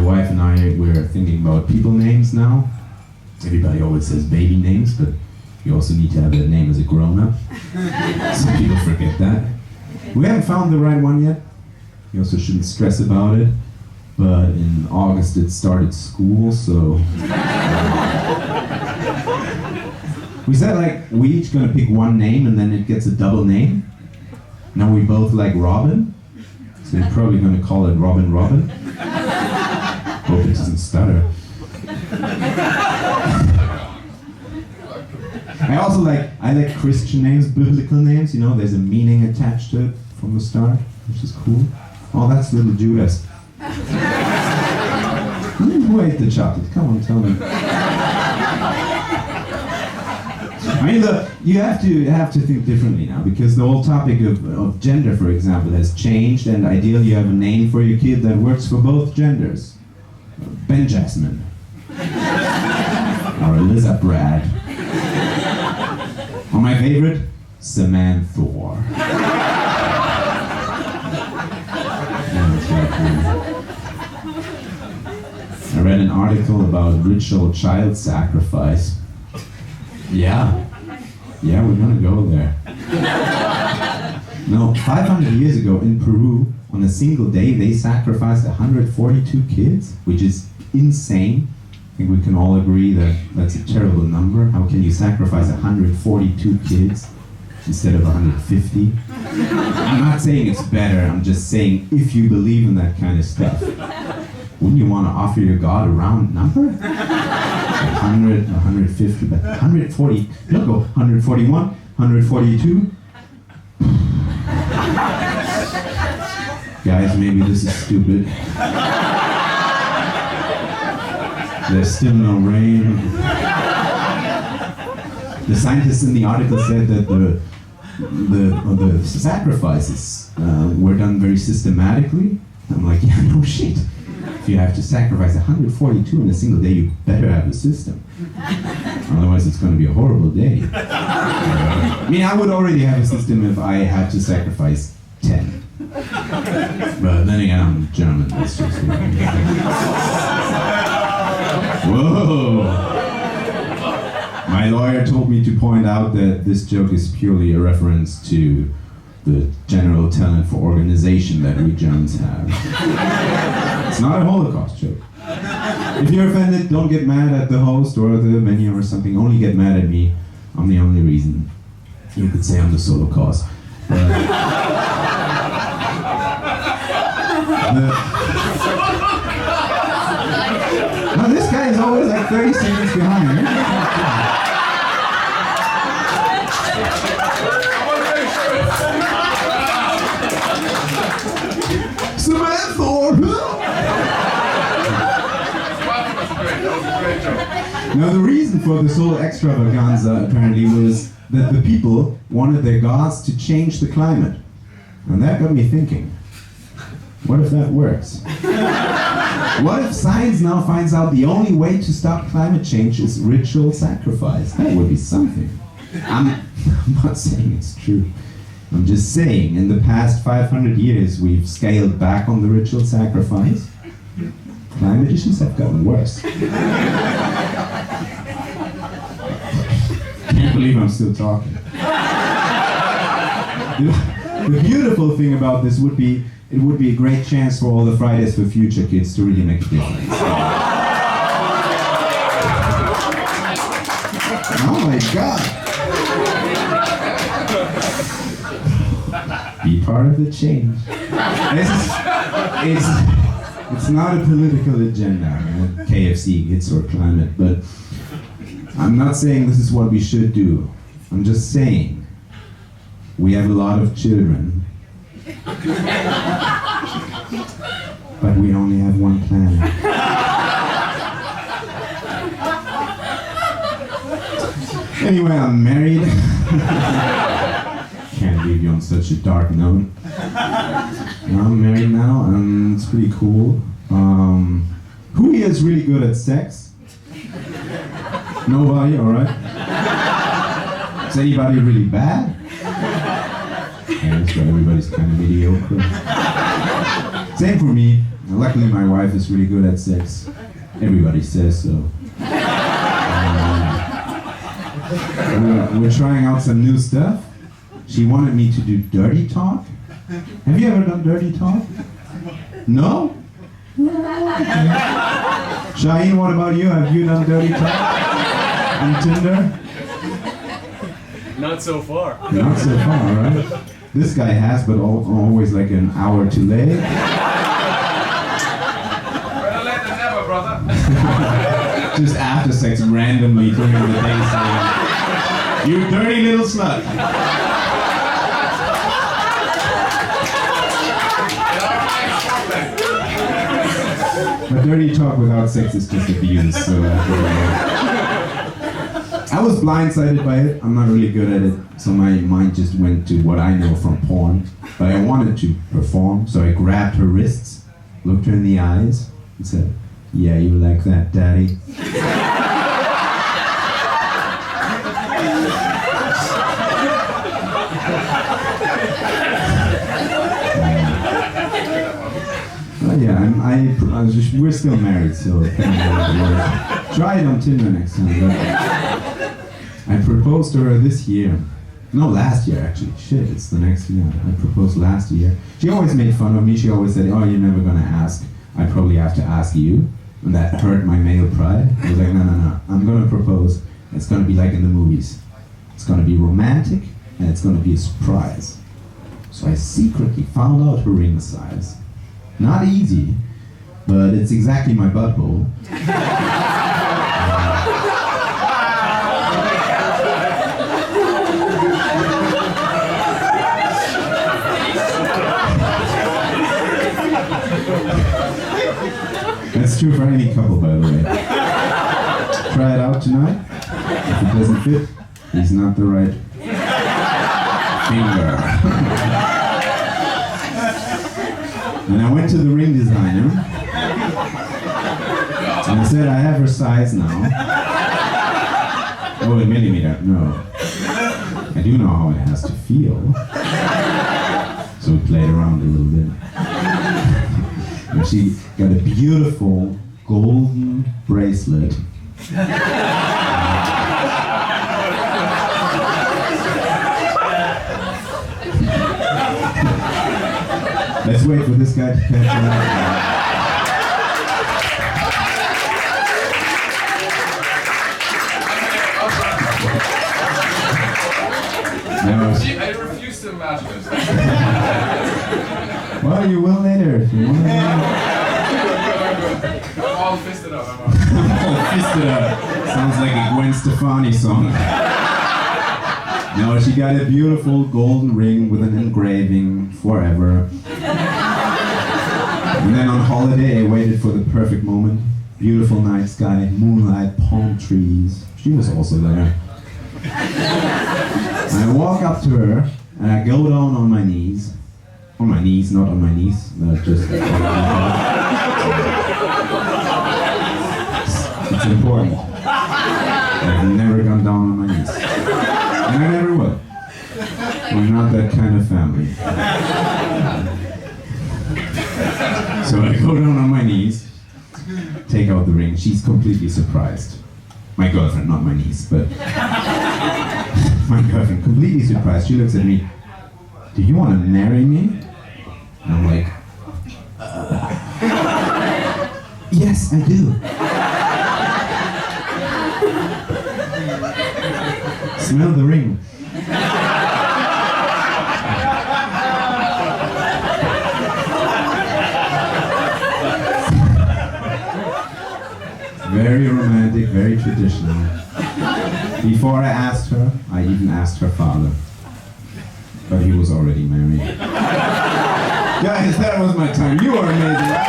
wife and I, we're thinking about people names now. Everybody always says baby names, but you also need to have a name as a grown-up. Some people forget that. We haven't found the right one yet. You also shouldn't stress about it. But in August it started school, so... we said like, we each gonna pick one name and then it gets a double name. Now we both like Robin, so we're probably gonna call it Robin Robin. Hope it doesn't stutter. I like Christian names, biblical names, you know, there's a meaning attached to it from the start, which is cool. Oh, that's little Judas. Who ate the chocolate? Come on, tell me. I mean, look, you have to think differently now, because the whole topic of gender, for example, has changed, and ideally you have a name for your kid that works for both genders. Ben Jasmine. Or Eliza Brad. Or my favorite, Samantha Thor. I read an article about ritual child sacrifice. Yeah, we're gonna go there. No, 500 years ago in Peru, on a single day, they sacrificed 142 kids, which is insane. I think we can all agree that that's a terrible number. How can you sacrifice 142 kids instead of 150? I'm not saying it's better, I'm just saying if you believe in that kind of stuff, wouldn't you want to offer your God a round number? 100, 150, but 140, you'll go 141, 142. Guys, maybe this is stupid. There's still no rain. The scientists in the article said that the sacrifices were done very systematically. I'm like, yeah, no shit. If you have to sacrifice 142 in a single day, you better have a system. Otherwise, it's going to be a horrible day. I mean, I would already have a system if I had to sacrifice 10. But then again, I'm German. That's just whoa! My lawyer told me to point out that this joke is purely a reference to the general talent for organization that we Germans have. It's not a Holocaust joke. If you're offended, don't get mad at the host or the venue or something. Only get mad at me. I'm the only reason. You could say I'm the solo cause. Now this guy is always like 30 seconds behind. Samantha! Now the reason for this whole extravaganza apparently was that the people wanted their gods to change the climate. And that got me thinking, what if that works? What if science now finds out the only way to stop climate change is ritual sacrifice? That would be something. I'm not saying it's true. I'm just saying, in the past 500 years, we've scaled back on the ritual sacrifice. Climate issues have gotten worse. Can't believe I'm still talking. The beautiful thing about this would be, it would be a great chance for all the Fridays for Future kids to really make a difference. Oh my God! Be part of the change. It's not a political agenda, right? KFC, kids or climate, but I'm not saying this is what we should do. I'm just saying we have a lot of children, but we only have one planet. Anyway, I'm married. Can't leave you on such a dark note. I'm married now, and it's pretty cool. Who here is really good at sex? Nobody, alright. Is anybody really bad? Yeah, that's right, everybody's kind of mediocre. Same for me. Luckily, my wife is really good at sex. Everybody says so. We're trying out some new stuff. She wanted me to do dirty talk. Have you ever done dirty talk? No? Shaheen, what about you? Have you done dirty talk on Tinder? Not so far. Not so far, right? This guy has, but always like an hour too late. Better late than never, brother. Just after sex, randomly during the day saying, "You dirty little slut." But dirty talk without sex is just abuse, so I was blindsided by it. I'm not really good at it, so my mind just went to what I know from porn. But I wanted to perform, so I grabbed her wrists, looked her in the eyes, and said, "Yeah, you like that, daddy?" We're still married, so try it on Tinder next time. But I proposed to her this year. No, last year actually. Shit, it's the next year. I proposed last year. She always made fun of me. She always said, "Oh, you're never gonna ask. I probably have to ask you." And that hurt my male pride. I was like, no. I'm gonna propose. It's gonna be like in the movies. It's gonna be romantic, and it's gonna be a surprise. So I secretly found out her ring size. Not easy, but it's exactly my butthole. That's true for any couple, by the way. Try it out tonight. If it doesn't fit, he's not the right finger. And I went to the ring designer, and I said, "I have her size now." "Oh, a millimeter." "No. I do know how it has to feel." So we played around a little bit. And she got a beautiful golden bracelet. Let's wait for this guy to catch up. No. I refuse to imagine this. Well, you will later if you want. I'm all fisted up. All fisted up. Sounds like a Gwen Stefani song. No, she got a beautiful golden ring with an engraving forever. And then on holiday, I waited for the perfect moment. Beautiful night sky, moonlight, palm trees. She was also there. And I walk up to her, and I go down on my knees. On my knees, not on my knees. Just it's important. I've never gone down on my knees. And I never will. We're not that kind of family. So I go down on my knees, take out the ring. She's completely surprised. My girlfriend, not my niece, but my girlfriend, completely surprised. She looks at me, "Do you want to marry me?" And I'm like, "Yes, I do." Smell the ring. Very romantic, very traditional. Before I asked her, I even asked her father. But he was already married. Guys, that was my time. You are amazing.